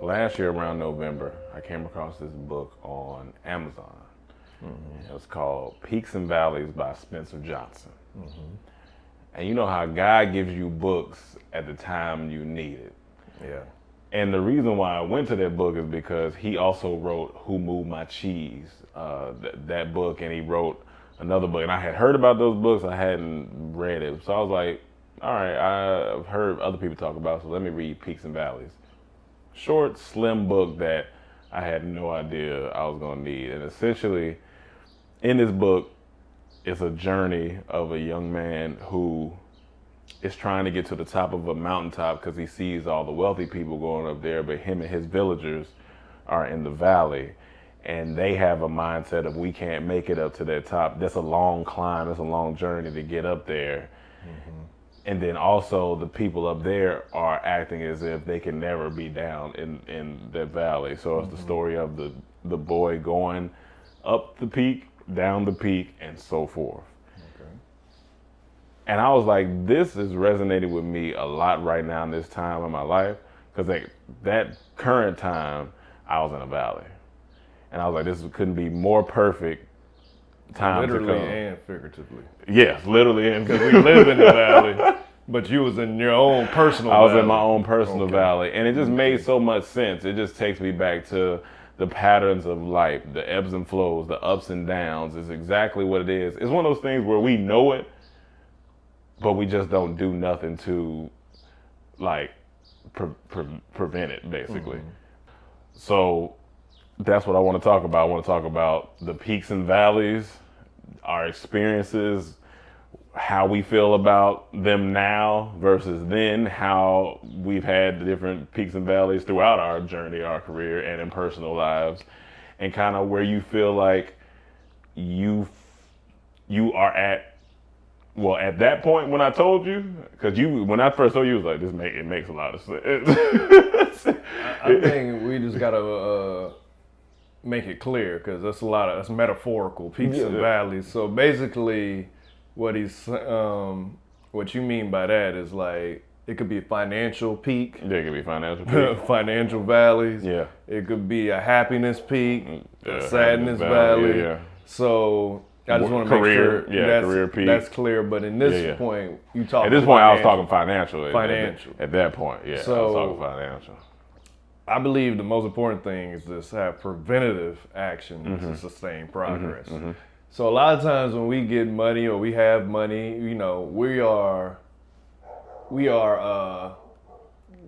last year around November, I came across this book on Amazon. It was called Peaks and Valleys by Spencer Johnson. And you know how God gives you books at the time you need it. Yeah. And the reason why I went to that book is because he also wrote Who Moved My Cheese, that book, and he wrote another book. And I had heard about those books, I hadn't read it. So I was like, all right, I've heard other people talk about it, so let me read Peaks and Valleys. Short, slim book that I had no idea I was gonna need. And essentially, in this book, it's a journey of a young man who is trying to get to the top of a mountaintop because he sees all the wealthy people going up there, but him and his villagers are in the valley. And they have a mindset of, we can't make it up to that top. That's a long climb, it's a long journey to get up there. And then also the people up there are acting as if they can never be down in that valley. So it's the story of the boy going up the peak, down the peak, and so forth. And I was like, this is resonating with me a lot right now in this time of my life, because at that current time, I was in a valley. And I was like, this couldn't be more perfect time Literally to come. and figuratively. Yes, literally and Because we live in the valley, but you was in your own personal I was valley. in my own personal valley, and it just made so much sense. It just takes me back to the patterns of life, the ebbs and flows, the ups and downs. It's exactly what it is. It's one of those things where we know it, but we just don't do nothing to, like, prevent it, basically. So that's what I want to talk about. I want to talk about the peaks and valleys, our experiences, how we feel about them now versus then, how we've had the different peaks and valleys throughout our journey, our career, and in personal lives, and kind of where you feel like you are at. Well, at that point when I told you, because when I first told you, it was like, it makes a lot of sense. I think we just gotta make it clear, because that's metaphorical, peaks and valleys. So basically, what you mean by that is, like, it could be a financial peak. Yeah, it could be financial peak. Financial valleys. Yeah. It could be a happiness peak, a sadness valley. Yeah. So I just want to make sure career peak. That's clear. But in this point, you talk. At this point, I was talking financial. Financial. At that point, yeah. So, I was talking financial. I believe the most important thing is to have preventative action to sustain progress. So a lot of times when we get money or we have money, you know, we are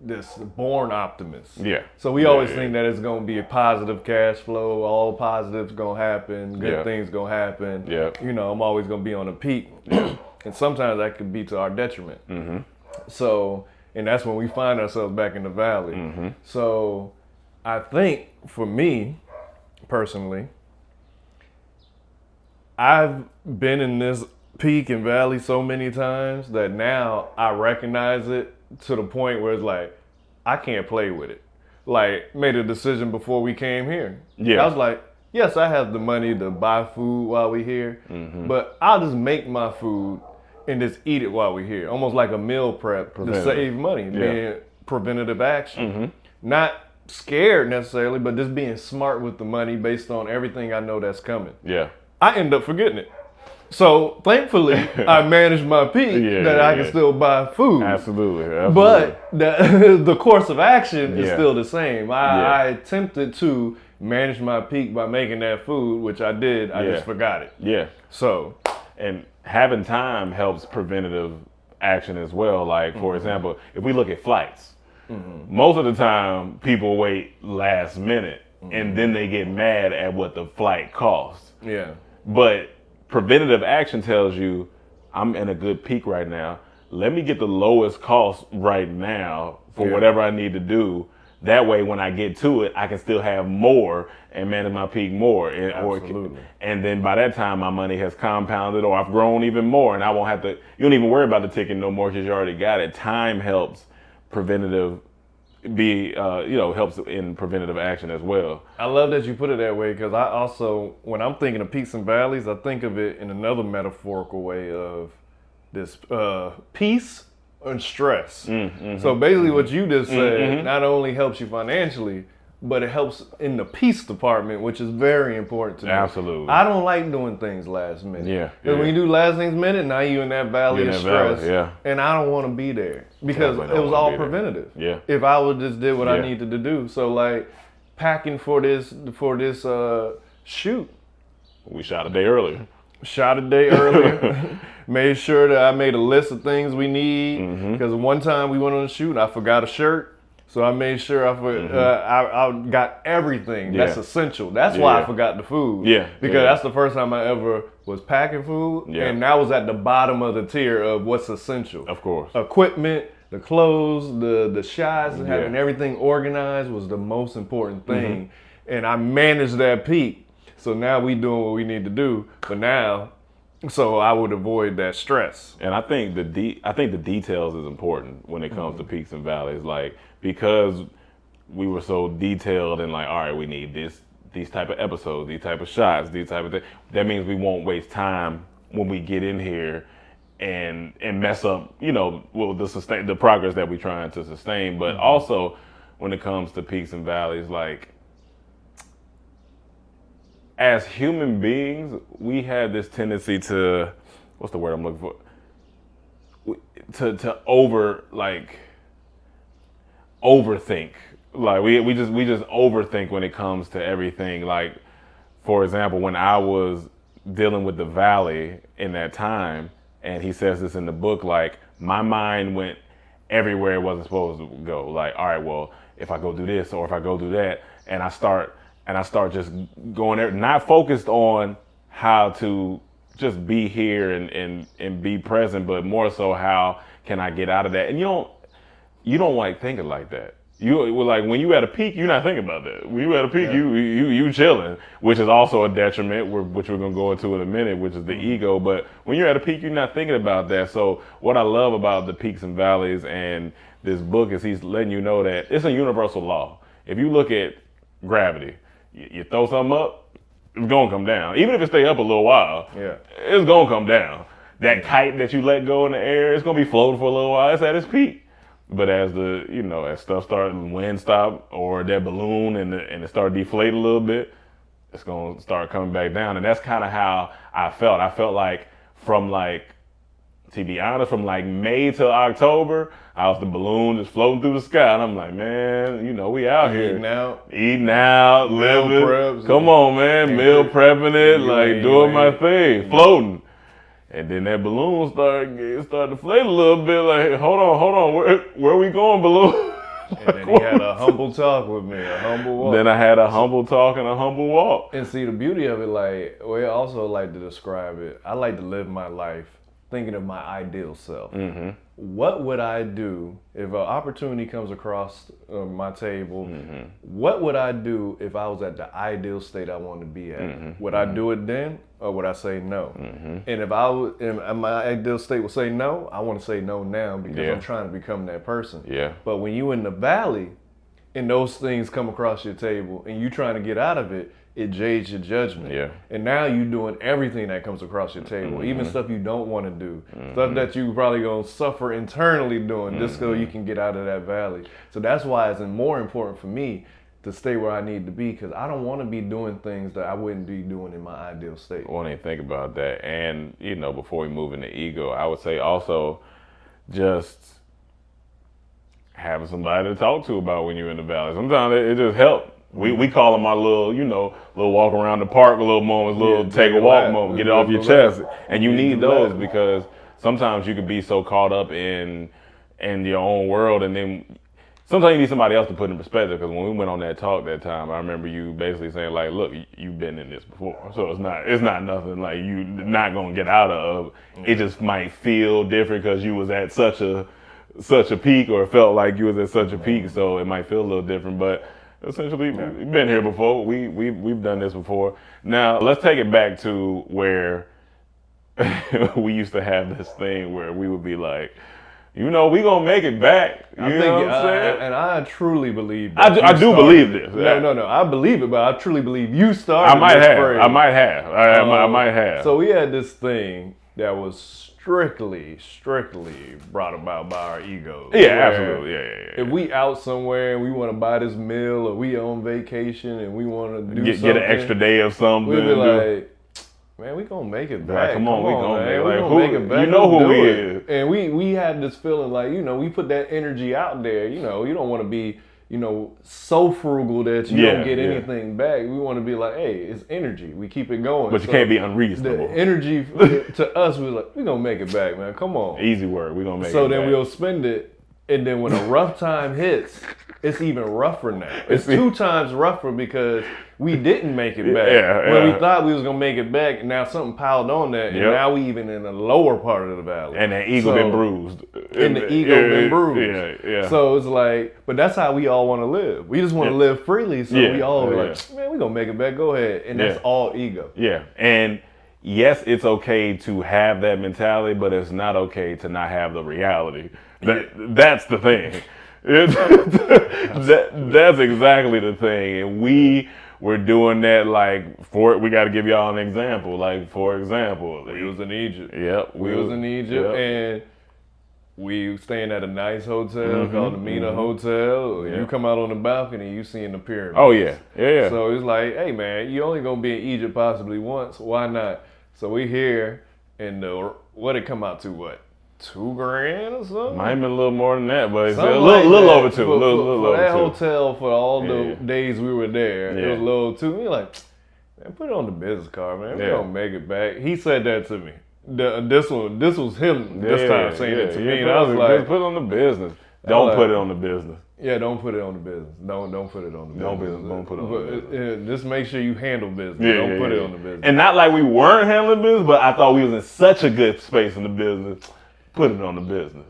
this born optimists. Yeah. So we always think that it's going to be a positive cash flow, all positives going to happen, good things going to happen. Yeah. You know, I'm always going to be on a peak. And sometimes that could be to our detriment. So, and that's when we find ourselves back in the valley. So I think for me, personally, I've been in this peak and valley so many times that now I recognize it to the point where it's like, I can't play with it. Like, made a decision before we came here. Yeah. I was like, yes, I have the money to buy food while we're here, but I'll just make my food and just eat it while we're here. Almost like a meal prep to save money, being preventative action. Not scared necessarily, but just being smart with the money based on everything I know that's coming. Yeah. I end up forgetting it. So thankfully, I managed my peak that I can still buy food. Absolutely. But the course of action is still the same. I attempted to manage my peak by making that food, which I did. I just forgot it. Yeah. So, and having time helps preventative action as well. Like, for example, if we look at flights, most of the time people wait last minute and then they get mad at what the flight costs. Yeah. But preventative action tells you, I'm in a good peak right now. Let me get the lowest cost right now for whatever I need to do. That way, when I get to it, I can still have more and manage my peak more. And then by that time, my money has compounded or I've grown even more, and I won't have to, you don't even worry about the ticket no more because you already got it. Time helps preventative helps in preventative action as well. I love that you put it that way, because I also, when I'm thinking of peaks and valleys, I think of it in another metaphorical way of this peace and stress. So basically what you just said not only helps you financially, but it helps in the peace department, which is very important to me. Absolutely. I don't like doing things last minute. Yeah. Because when you do last minute, now you're in that valley of stress. Yeah. And I don't want to be there because it was all preventative. Yeah. If I would just did what I needed to do. So like packing for this shoot. We shot a day earlier. Made sure that I made a list of things we need. Because one time we went on a shoot and I forgot a shirt. So I made sure I got everything that's essential. That's why I forgot the food. Because that's the first time I ever was packing food. And that was at the bottom of the tier of what's essential. Of course. Equipment, the clothes, the shots, and having everything organized was the most important thing. And I managed that peak. So now we doing what we need to do. But now, so I would avoid that stress. And I think the details is important when it comes to peaks and valleys. Like, because we were so detailed and like, all right, we need these type of episodes, these type of shots, these type of things. That means we won't waste time when we get in here and mess up, the progress that we're trying to sustain. But also when it comes to peaks and valleys, like, as human beings, we have this tendency to, what's the word I'm looking for? To overthink. Like we just overthink when it comes to everything. Like, for example, when I was dealing with the valley in that time, and he says this in the book, like my mind went everywhere it wasn't supposed to go. Like, all right, well, if I go do this or if I go do that, and I start just going there, not focused on how to just be here and be present, but more so how can I get out of that? And you don't like thinking like that. Like when you at a peak, you're not thinking about that. When you at a peak, you chilling, which is also a detriment, which we're gonna go into in a minute, which is the ego. But when you're at a peak, you're not thinking about that. So what I love about the peaks and valleys and this book is he's letting you know that it's a universal law. If you look at gravity, you throw something up, it's gonna come down. Even if it stay up a little while, it's gonna come down. That kite that you let go in the air, it's gonna be floating for a little while. It's at its peak. But as as stuff starts, wind stop, or that balloon and it start deflating a little bit, it's gonna start coming back down. And that's kind of how I felt. I felt like to be honest, from like May till October, I was the balloon just floating through the sky. And I'm like, man, we out here. Eating out, living. Preps, come on, man. Meal prepping it, like doing my thing, floating. And then that balloon started to deflate a little bit. Like, hold on, where we going, balloon? And then he had a humble talk with me, a humble walk. Then I had a humble talk and a humble walk. And see, the beauty of it, like, I also like to describe it. I like to live my life thinking of my ideal self. What would I do if an opportunity comes across my table? What would I do if I was at the ideal state I wanted to be at? Would I do it then, or would I say no? And if my ideal state would say no, I want to say no now because I'm trying to become that person. But when you in the valley and those things come across your table and you trying to get out of it, it jades your judgment. And now you're doing everything that comes across your table, even stuff you don't want to do, stuff that you probably going to suffer internally doing just so you can get out of that valley. So that's why it's more important for me to stay where I need to be, because I don't want to be doing things that I wouldn't be doing in my ideal state. I want to think about that. And, before we move into ego, I would say also just having somebody to talk to about when you're in the valley. Sometimes it just helps. We call them our little, little walk around the park, little moments, little take a walk moment, get it off your chest. And you need those because sometimes you could be so caught up in your own world, and then sometimes you need somebody else to put in perspective. Because when we went on that talk that time, I remember you basically saying like, look, you've been in this before, so it's not nothing like you not gonna get out of. It just might feel different because you was at such a peak, or it felt like you was at such a peak, so it might feel a little different, but. Essentially, we've been here before. We've done this before. Now, let's take it back to where we used to have this thing where we would be like, we gonna make it back. You know what I'm saying? And I truly believe that. I do believe this. No. I believe it, but I truly believe you started. I might have. I might have. So we had this thing that was strictly brought about by our egos. Yeah, absolutely. Yeah. If we out somewhere and we want to buy this meal, or we on vacation and we want to do something, get an extra day of something. We'll be like, man, we gonna make it back. Like, come on, we gonna make it back. You know who we is. And we had this feeling like, we put that energy out there. You don't want to be, so frugal that you don't get anything back. We want to be like, hey, it's energy. We keep it going. But you can't be unreasonable. The energy to us was like, we gonna make it back, man. Come on. Easy word. We gonna make it back. So then we'll spend it, and then when a rough time hits, it's even rougher now. It's 2 times rougher because we didn't make it back. When we thought we was gonna make it back, and now something piled on that, and now we even in the lower part of the valley. And the ego been bruised. And the ego been bruised. Yeah. So it's like, but that's how we all want to live. We just want to live freely. So we all like, man, we gonna make it back. Go ahead. And that's all ego. Yeah. And yes, it's okay to have that mentality, but it's not okay to not have the reality. That's the thing. That's exactly the thing. And we were doing that, we got to give y'all an example. For example, we was in Egypt. Yep. We was in Egypt, and we staying at a nice hotel called the Mina Hotel. You come out on the balcony, you seeing the pyramids. Oh, yeah. So it's like, hey, man, you only going to be in Egypt possibly once. Why not? So we here, and what it come out to, what? $2,000 or something? Might have been a little more than that, but it's a little over two. For that hotel, for all the days we were there, it was a little too. We like, man, put it on the business card, man. We don't make it back. He said that to me. This was him this time saying it to me, and I was like, put it on the business. Don't put it on the business. Yeah, don't put it on the business. Don't put it on the business. Don't put it on the business. Just make sure you handle business. Don't put it on the business. And not like we weren't handling business, but I thought we was in such a good space in the business. Put it on the business.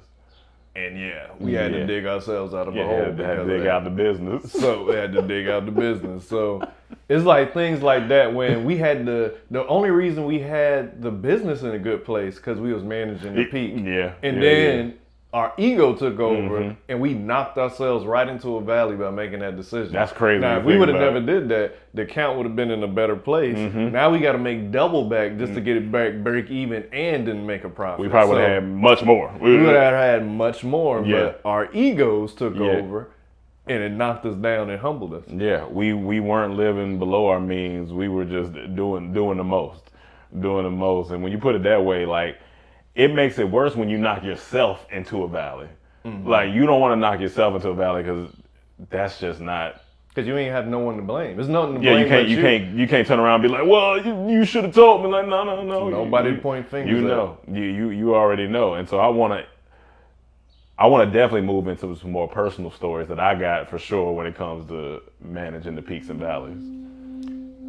And we had to dig ourselves out of a hole. Had to dig out the business. So we had to dig out the business. So it's like things like that when we had the only reason we had the business in a good place because we was managing the peak. And then our ego took over and we knocked ourselves right into a valley by making that decision. That's crazy. Now, if we would have never did that, the count would have been in a better place. Now we got to make double back just to get it back, break even, and then make a profit. We probably would have had much more. We would have had much more, but our egos took over and it knocked us down and humbled us. Yeah, we weren't living below our means. We were just doing the most. And when you put it that way, it makes it worse when you knock yourself into a valley. You don't want to knock yourself into a valley because that's just not. Because you ain't have no one to blame. There's nothing to blame. You can't turn around and be like, well, you should have told me. No. Nobody point fingers. You know, you already know. And so I want to definitely move into some more personal stories that I got for sure when it comes to managing the peaks and valleys.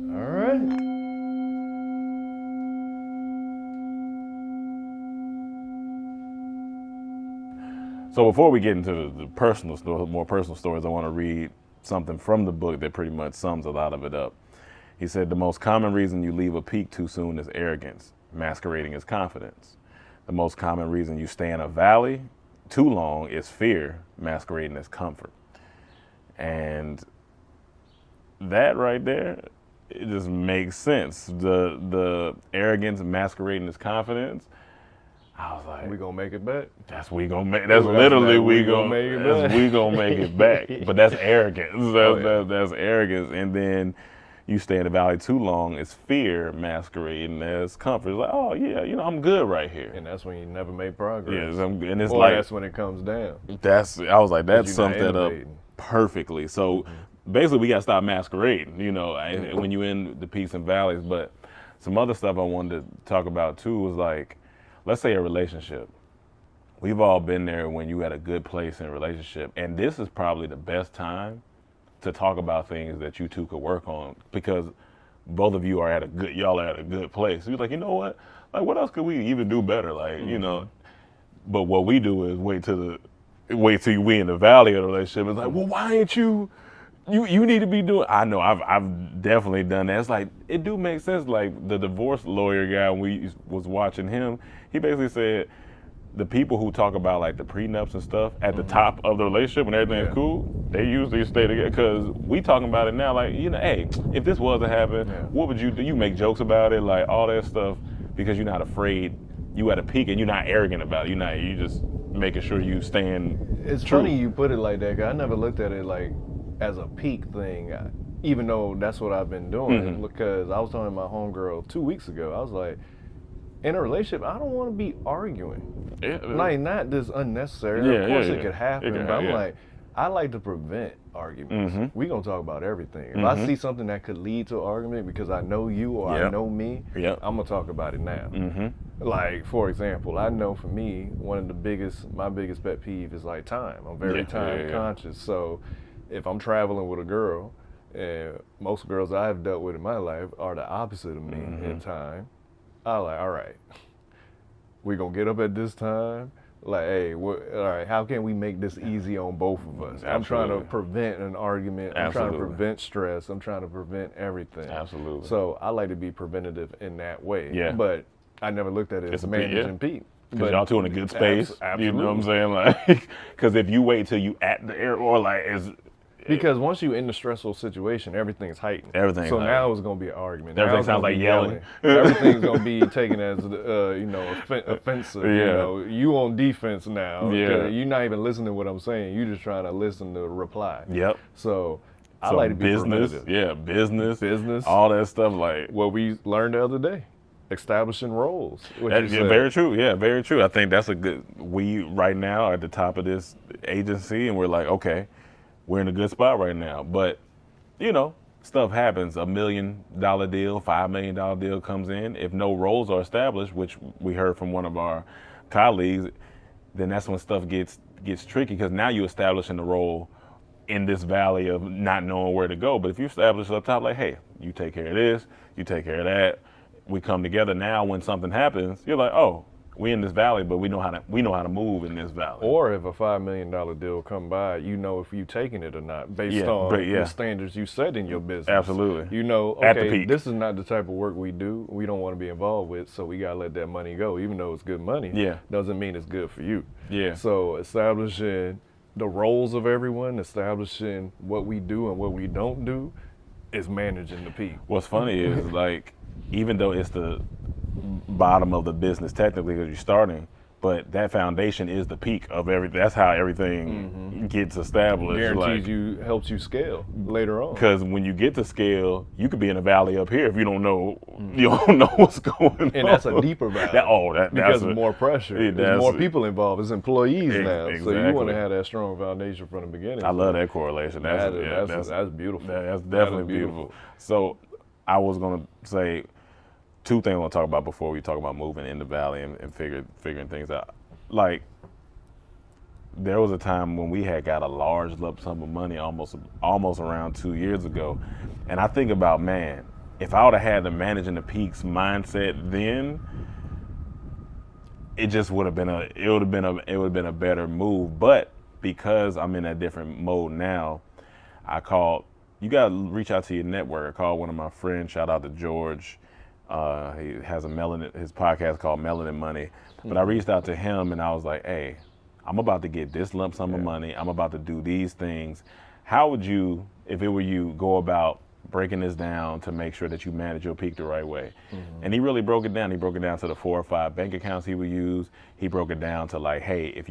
All right. So before we get into the more personal stories, I want to read something from the book that pretty much sums a lot of it up. He said, the most common reason you leave a peak too soon is arrogance, masquerading as confidence. The most common reason you stay in a valley too long is fear, masquerading as comfort. And that right there, it just makes sense. The arrogance masquerading as confidence, I was like, we gonna make it back. That's literally we gonna make it back. But that's arrogance. That's arrogance. And then you stay in the valley too long, it's fear masquerading as comfort. It's like, oh yeah, I'm good right here. And that's when you never made progress. Yes, and it's that's when it comes down. I was like, that summed that up perfectly. So basically, we gotta stop masquerading. When you're in the peaks and valleys. But some other stuff I wanted to talk about too was let's say a relationship. We've all been there when you at a good place in a relationship, and this is probably the best time to talk about things that you two could work on because both of you are at a good place. You're like, you know what? What else could we even do better? But what we do is wait till we in the valley of the relationship. It's like, well, why ain't you need to be doing. I know I've definitely done that. It's like it do make sense. Like the divorce lawyer guy, when we was watching him, he basically said the people who talk about the prenups and stuff at the top of the relationship when everything's cool, they usually stay together because we talking about it now. Hey, if this was to happen, what would you do? You make jokes about it, all that stuff, because you're not afraid you at a peak and you're not arrogant about it. You just making sure you stand It's true. funny you put it like that, 'cause I never looked at it like as a peak thing, even though that's what I've been doing. Because I was talking to my homegirl 2 weeks ago. I was like, in a relationship, I don't want to be arguing. Yeah. Like, not this unnecessary. Yeah, of course yeah, it yeah. could happen, It can but I'm happen, yeah. like, I like to prevent arguments. We gonna talk about everything. If I see something that could lead to an argument because I know you or I Yep. know me, Yep. I'm gonna talk about it now. Like, for example, I know for me, my biggest pet peeve is like time. I'm very Yeah, time yeah, yeah. conscious. So if I'm traveling with a girl, and most girls I have dealt with in my life are the opposite of me in time, I'm like, all right, we gonna get up at this time. Like, hey, all right, how can we make this easy on both of us? I'm trying to Absolutely. prevent an argument. I'm trying to Absolutely. prevent stress. I'm trying to prevent everything. Absolutely. So I like to be preventative in that way. Yeah. But I never looked at it It's as a peak, managing peak. Because y'all two in a good space. Absolutely. You know what I'm saying? Like, because if you wait till you at the air or like, Because once you're in the stressful situation, everything's heightened. Everything's So heightened. now it's going to be an argument. Now Everything it's sounds gonna like be yelling. Everything's going to be taken as, offensive. You Yeah. know, you on defense now. Yeah. You're not even listening to what I'm saying. You're just trying to listen to reply. Yep. So I So like to be business, preventative. business, all that stuff. Like, What we learned the other day, establishing roles. What you yeah, said. very true. Yeah, very true. I think that's a good. We right now are at the top of this agency, and we're like, okay, we're in a good spot right now. But you know, stuff happens. $1 million deal, $5 million deal comes in. If no roles are established, which we heard from one of our colleagues, then that's when stuff gets tricky because now you're establishing the role in this valley of not knowing where to go. But if you establish it up top, like, hey, you take care of this, you take care of that. We come together now. When something happens, you're like, oh, we in this valley, but we know how to move in this valley. Or if a $5 million deal come by, you know if you taking it or not based on the standards you set in your business. Absolutely. You know, At the okay, peak. this is not the type of work we do. We don't want to be involved with, so we gotta let that money go. Even though it's good money, doesn't mean it's good for you. Yeah. So establishing the roles of everyone, establishing what we do and what we don't do, is managing the peak. What's funny is like, even though it's the bottom of the business technically because you're starting, but that foundation is the peak of everything. That's how everything gets established. Guarantees helps you scale later on. Because when you get to scale, you could be in a valley up here if you don't know what's going on. And that's a deeper valley. Because that's more pressure. There's more people involved. There's employees now. So you want to have that strong foundation from the beginning. I love that correlation. That's beautiful. That's definitely beautiful. So I was gonna say two things I want to talk about before we talk about moving in the valley and figuring things out. Like, there was a time when we had got a large lump sum of money almost around 2 years ago, and I think about, man, if I would have had the managing the peaks mindset then, it just would have been a better move. But because I'm in a different mode now, you gotta reach out to your network. I called one of my friends, shout out to George. He has his podcast called Melanin Money. But I reached out to him and I was like, hey, I'm about to get this lump sum of money. I'm about to do these things. How would you, if it were you, go about breaking this down to make sure that you manage your peak the right way? And he really broke it down. He broke it down to the 4 or 5 bank accounts he would use. He broke it down to like, hey, if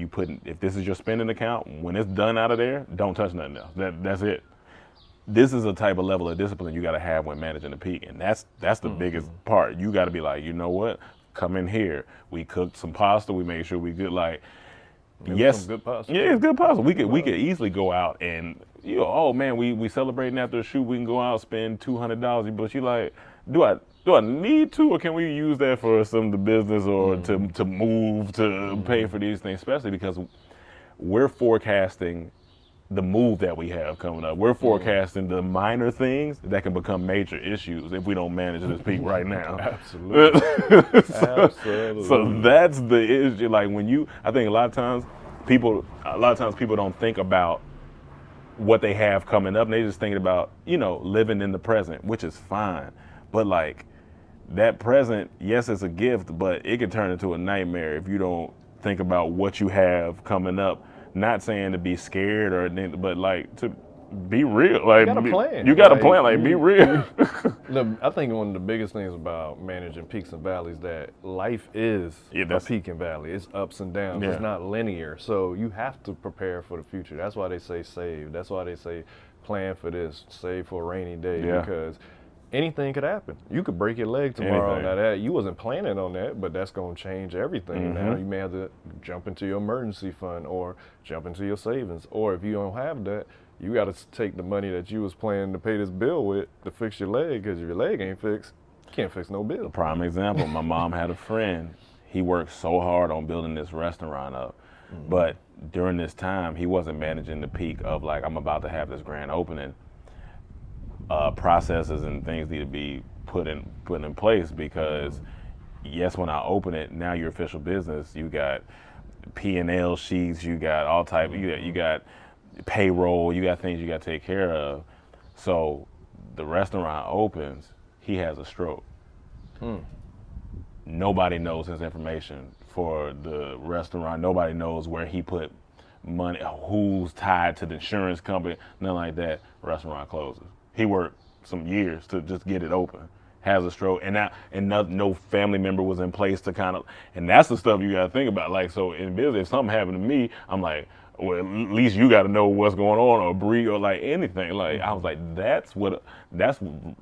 this is your spending account, when it's done out of there, don't touch nothing else. That's it. This is a type of level of discipline you got to have when managing the peak, and that's the biggest part. You got to be like, you know what? Come in here. We cooked some pasta. We made sure we good. Like, yes, good pasta. Yeah, it's good pasta. We could easily go out and oh man, we celebrating after a shoot. We can go out spend $200. But you like, do I need to, or can we use that for some of the business or to move to pay for these things? Especially because we're forecasting the move that we have coming up. We're forecasting the minor things that can become major issues if we don't manage this peak right now. Absolutely. Absolutely. So that's the issue. Like I think a lot of times people don't think about what they have coming up, and they just thinking about, living in the present, which is fine. But like that present, yes, it's a gift, but it can turn into a nightmare if you don't think about what you have coming up. Not saying to be scared but like to be real. Like, you got a plan. You got a plan. Like, be real. I think one of the biggest things about managing peaks and valleys that life is a peak and valley. It's ups and downs. It's not linear. So you have to prepare for the future. That's why they say save. That's why they say plan for this, save for a rainy day, because anything could happen. You could break your leg tomorrow. Now that you wasn't planning on that, but that's going to change everything. Now you may have to jump into your emergency fund or jump into your savings. Or if you don't have that, you got to take the money that you was planning to pay this bill with to fix your leg, because if your leg ain't fixed, you can't fix no bill. Prime example, my mom had a friend. He worked so hard on building this restaurant up, but during this time, he wasn't managing the peak of like, I'm about to have this grand opening. Processes and things need to be put in place, because yes, when I open it, now your official business, you got P&L sheets, you got all type, you got payroll, you got things you got to take care of. So the restaurant opens, he has a stroke. Nobody knows his information for the restaurant. Nobody knows where he put money, who's tied to the insurance company, nothing like that. Restaurant closes. He worked some years to just get it open. Has a stroke, and no family member was in place to kind of, and that's the stuff you got to think about. Like, so in business, if something happened to me, I'm like, well, at least you got to know what's going on, or breathe, or like anything. Like, I was like, that's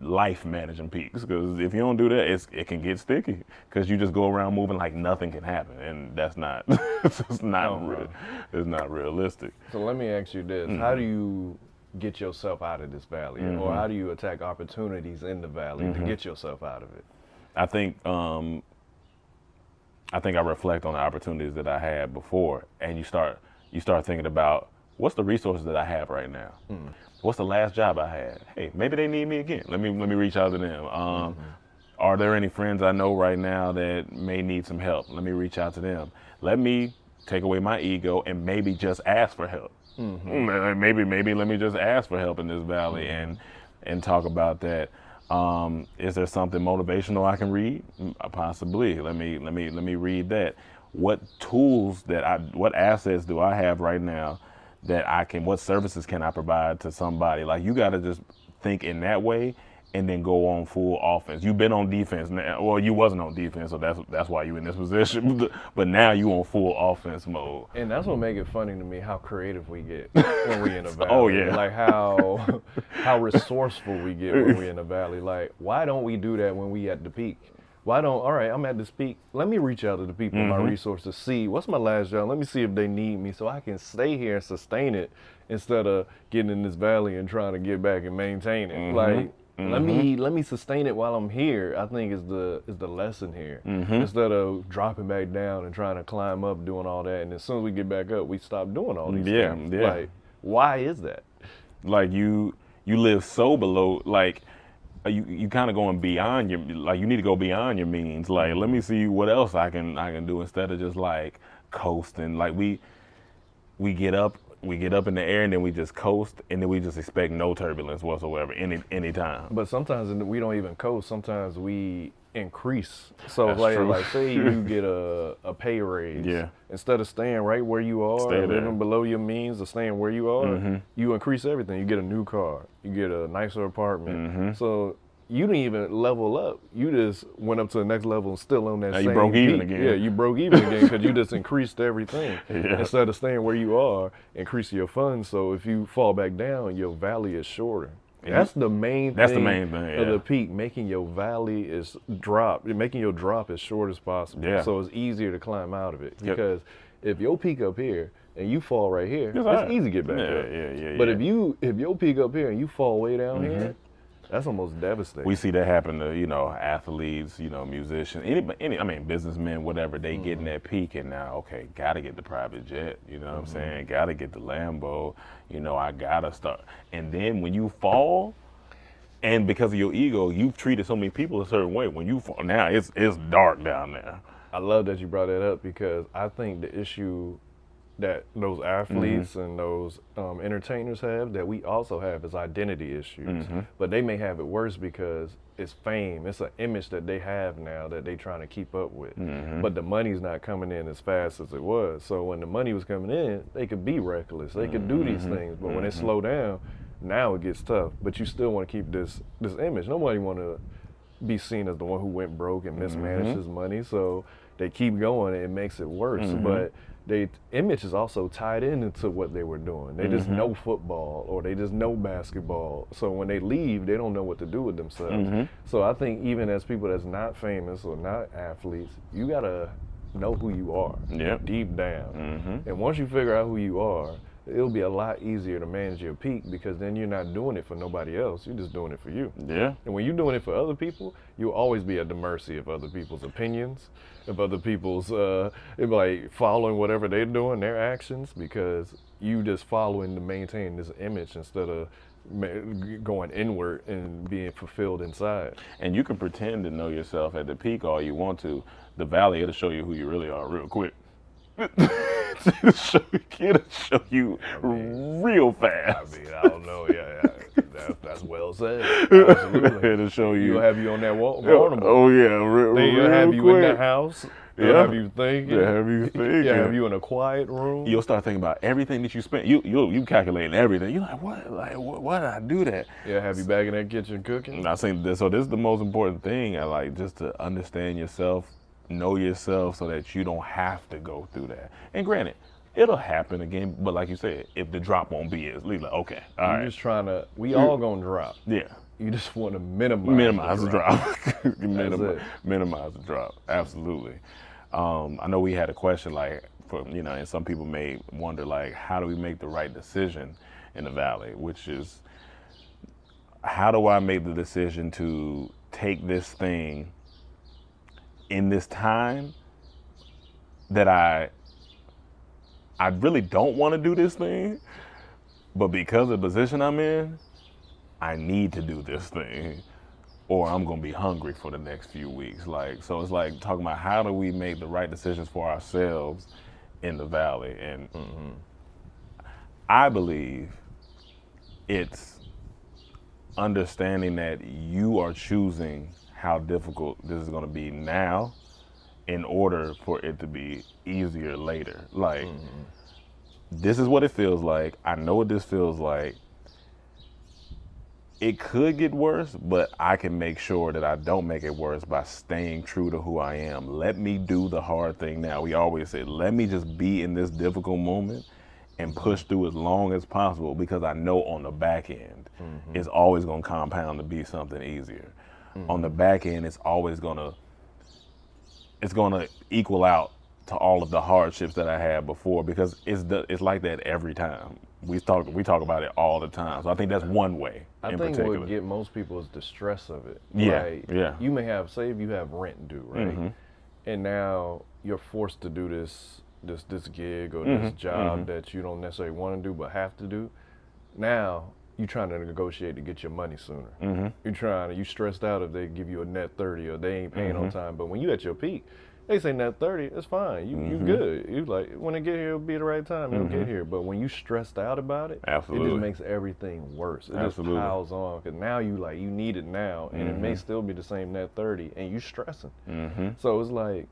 life managing peaks, because if you don't do that, it can get sticky, because you just go around moving like nothing can happen, and that's not, it's not realistic. So let me ask you this: how do you get yourself out of this valley, or how do you attack opportunities in the valley to get yourself out of it? I think I reflect on the opportunities that I had before, and you start thinking about, what's the resources that I have right now? What's the last job I had? Hey, maybe they need me again. Let me reach out to them. Are there any friends I know right now that may need some help? Let me reach out to them. Let me take away my ego and maybe just ask for help. Maybe let me just ask for help in this valley and talk about that. Is there something motivational I can read? Possibly. Let me read that. What tools what assets do I have right now that what services can I provide to somebody? Like, you got to just think in that way and then go on full offense. You've been on defense now. Well, you wasn't on defense, so that's why you're in this position. But now you on full offense mode. And that's what makes it funny to me, how creative we get when we in a valley. Oh yeah. Like how resourceful we get when we in a valley. Like, why don't we do that when we at the peak? All right, I'm at this peak. Let me reach out to the people in my resources, see what's my last job. Let me see if they need me, so I can stay here and sustain it instead of getting in this valley and trying to get back and maintain it. Like, let me sustain it while I'm here, I think is the lesson here. Instead of dropping back down and trying to climb up, doing all that, and as soon as we get back up, we stop doing all these things. Like, why is that? Like, you live so below, like, you kind of going beyond you need to go beyond your means. Like, let me see what else I can do, instead of just like coasting. Like, we get up in the air and then we just coast, and then we just expect no turbulence whatsoever any time. But sometimes we don't even coast. Sometimes we increase. So That's like say you get a pay raise. Instead of staying right where you are, living below your means, or staying where you are, you increase everything. You get a new car, you get a nicer apartment. So you didn't even level up. You just went up to the next level and still on that same you broke peak. even again. Yeah, you broke even again because you just increased everything. Instead of staying where you are, increasing your funds. So if you fall back down, your valley is shorter. That's the main thing. That's the main thing of the peak, making your valley making your drop as short as possible. So it's easier to climb out of it. Because if your peak up here and you fall right here, it's easy to get back up. But if your peak up here and you fall way down here, that's almost devastating. We see that happen to, athletes, musicians, businessmen, whatever. They get in that peak, and now, okay, gotta get the private jet. You know what I'm saying? Gotta get the Lambo. I gotta start. And then when you fall, and because of your ego, you've treated so many people a certain way. When you fall, now it's dark down there. I love that you brought that up, because I think the issue that those athletes and those entertainers have, that we also have, is identity issues. But they may have it worse because it's fame. It's an image that they have now that they're trying to keep up with. But the money's not coming in as fast as it was. So when the money was coming in, they could be reckless. They could do these things. But when it slow down, Now it gets tough, but you still want to keep this image. Nobody want to be seen as the one who went broke and mismanaged his money, so they keep going and it makes it worse. But their image is also tied into what they were doing. They just know football or they just know basketball. So when they leave, they don't know what to do with themselves. So I think even as people that's not famous or not athletes, you gotta know who you are deep down. And once you figure out who you are, it'll be a lot easier to manage your peak, because then you're not doing it for nobody else. You're just doing it for you. Yeah. And when you're doing it for other people, you'll always be at the mercy of other people's opinions, of other people's, like following whatever they're doing, their actions, because you just following to maintain this image instead of going inward and being fulfilled inside. And you can pretend to know yourself at the peak all you want to. The valley, it'll show you who you really are real quick. It'll show you real fast. I mean, I don't know. That's well said. Absolutely. It'll show you. You'll have you on that vulnerable. Oh yeah, real have you quick. in the house. They'll have you thinking. They'll have you thinking. Yeah, have you in a quiet room. You'll start thinking about everything that you spent. You calculating everything. You're like, what? Like, why did I do that? Yeah, have you back in that kitchen cooking. I think this. So this is the most important thing. I like just to understand yourself, know yourself, so that you don't have to go through that. And granted, it'll happen again. But like you said, if the drop won't be as like, okay, all right. You're just trying to. We all gonna drop. Yeah. You just want to minimize the drop. Minimize the drop. Absolutely. I know we had a question like, and some people may wonder like, how do we make the right decision in the valley? Which is, how do I make the decision to take this thing in this time that I really don't want to do this thing, but because of the position I'm in, I need to do this thing, or I'm gonna be hungry for the next few weeks. Like, so it's like talking about how do we make the right decisions for ourselves in the valley. And I believe it's understanding that you are choosing how difficult this is gonna be now in order for it to be easier later. Like, this is what it feels like. I know what this feels like. It could get worse, but I can make sure that I don't make it worse by staying true to who I am. Let me do the hard thing now. We always say, let me just be in this difficult moment and push through as long as possible, because I know on the back end, it's always gonna compound to be something easier. On the back end, it's always gonna equal out to all of the hardships that I had before, because it's like that every time. We talk about it all the time. So I think that's one way. I think what get most people is the stress of it. Yeah, like, you may have, say if you have rent due, right? And now you're forced to do this gig or this job that you don't necessarily want to do but have to do. Now you're trying to negotiate to get your money sooner. You stressed out if they give you a net 30 or they ain't paying on time. But when you at your peak, they say net 30, it's fine. You good. You like, when it get here, it'll be the right time. It'll get here. But when you stressed out about it, it just makes everything worse. It just piles on, because now you need it now, and it may still be the same net 30, and you stressing. So it's like,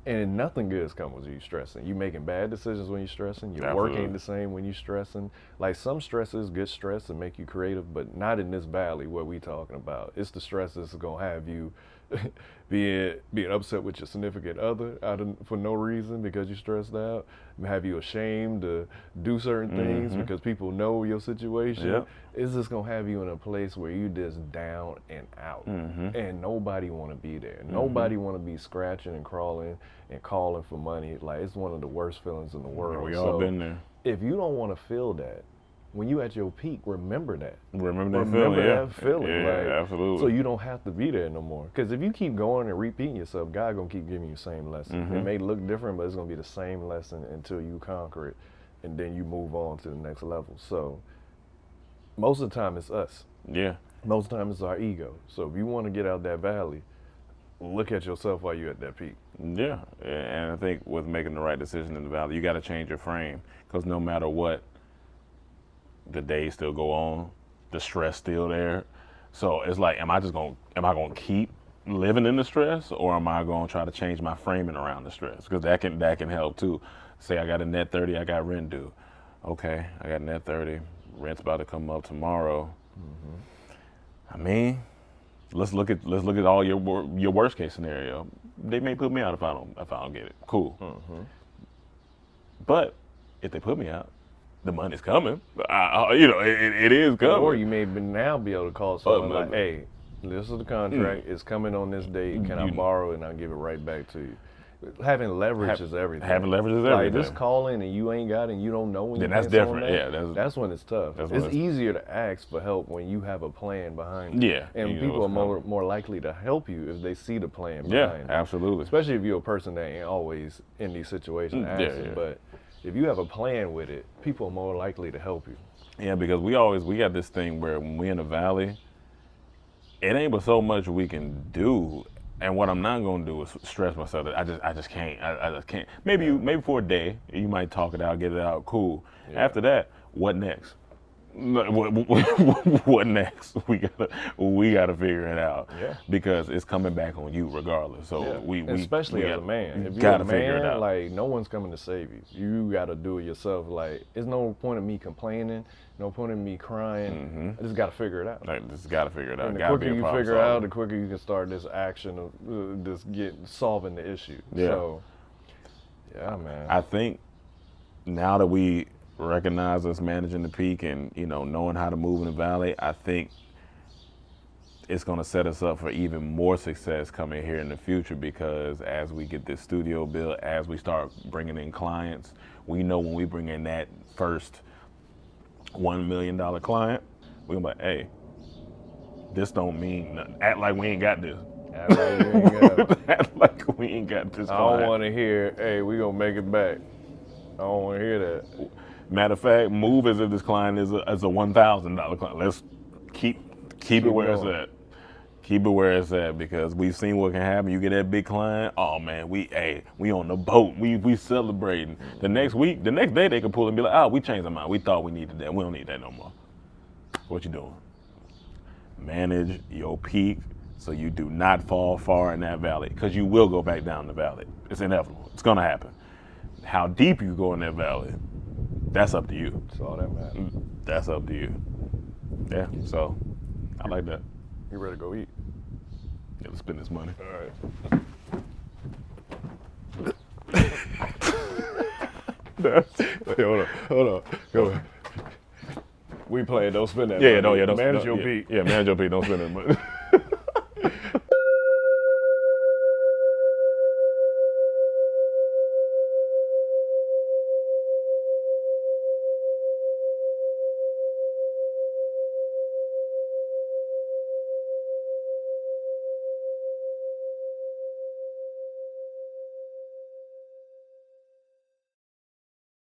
and nothing good is coming with you stressing. You making bad decisions when you're stressing. Your work ain't the same when you're stressing. Like, some stress is good stress and make you creative, but not in this valley what we talking about. It's the stress that's gonna have you being upset with your significant other for no reason because you're stressed out, have you ashamed to do certain things because people know your situation. It's just gonna have you in a place where you just down and out, and nobody want to be there. Nobody want to be scratching and crawling and calling for money. Like, it's one of the worst feelings in the world. We all been there. If you don't want to feel that, when you at your peak, remember that. Remember that feeling. Yeah, absolutely. So you don't have to be there no more. Because if you keep going and repeating yourself, God gonna keep giving you the same lesson. It may look different, but it's gonna be the same lesson until you conquer it, and then you move on to the next level. So most of the time it's us. Yeah. Most of the time it's our ego. So if you want to get out that valley, look at yourself while you're at that peak. Yeah, and I think with making the right decision in the valley, you got to change your frame, because no matter what, the days still go on, the stress still there. So it's like, am I gonna keep living in the stress, or am I gonna try to change my framing around the stress? Because that can help too. Say I got a net 30, I got rent due. Okay, I got net 30, Rent's about to come up tomorrow. I mean, let's look at all your worst case scenario. They may put me out if I don't get it. Cool. But if they put me out, the money's coming. It is coming. Or you may now be able to call someone like, hey, this is the contract. It's coming on this date. Can I borrow it and I'll give it right back to you? Having leverage is everything. Having leverage is everything. Like just calling and you ain't got it and you don't know when then that's different. That's when it's tough. It's easier to ask for help when you have a plan behind it. Yeah. And people are more likely to help you if they see the plan behind it. Yeah, absolutely. Especially if you're a person that ain't always in these situations asking. But if you have a plan with it, people are more likely to help you. Yeah, because we got this thing where when we in the valley, it ain't but so much we can do. And what I'm not gonna do is stress myself. I just can't. I just can't. Maybe for a day you might talk it out, get it out, cool. Yeah. After that, what next? What next? We gotta figure it out. Yeah. Because it's coming back on you regardless. So we especially as a man. If you're a man, like no one's coming to save you. You gotta do it yourself. Like there's no point in me complaining, no point in me crying. I just gotta figure it out. Like just gotta figure it out. And the quicker you figure it out, the quicker you can start this action of solving the issue. Yeah. So yeah, man. I think now that we recognize us managing the peak and knowing how to move in the valley, I think it's going to set us up for even more success coming here in the future, because as we get this studio built, as we start bringing in clients, we know when we bring in that first $1 million client, we're like, hey, this don't mean nothing. Act like we ain't got this. Act like we ain't got this. I don't want to hear, hey, we gonna make it back. I don't want to hear that. Matter of fact, move as if this client is a $1,000 client. Let's keep it where it's at. Keep it where it's at, because we've seen what can happen. You get that big client, oh man, we on the boat. We celebrating. The next day they can pull and be like, oh, we changed our mind. We thought we needed that. We don't need that no more. What you doing? Manage your peak so you do not fall far in that valley, because you will go back down the valley. It's inevitable. It's gonna happen. How deep you go in that valley, that's up to you. That's all that matters. That's up to you. Yeah, so I like that. You ready to go eat? Yeah, let's spend this money. All right. Wait, hold on. Go ahead. We playing, don't spend that money. Don't manage your peak. Yeah, manage your peak, don't spend that money.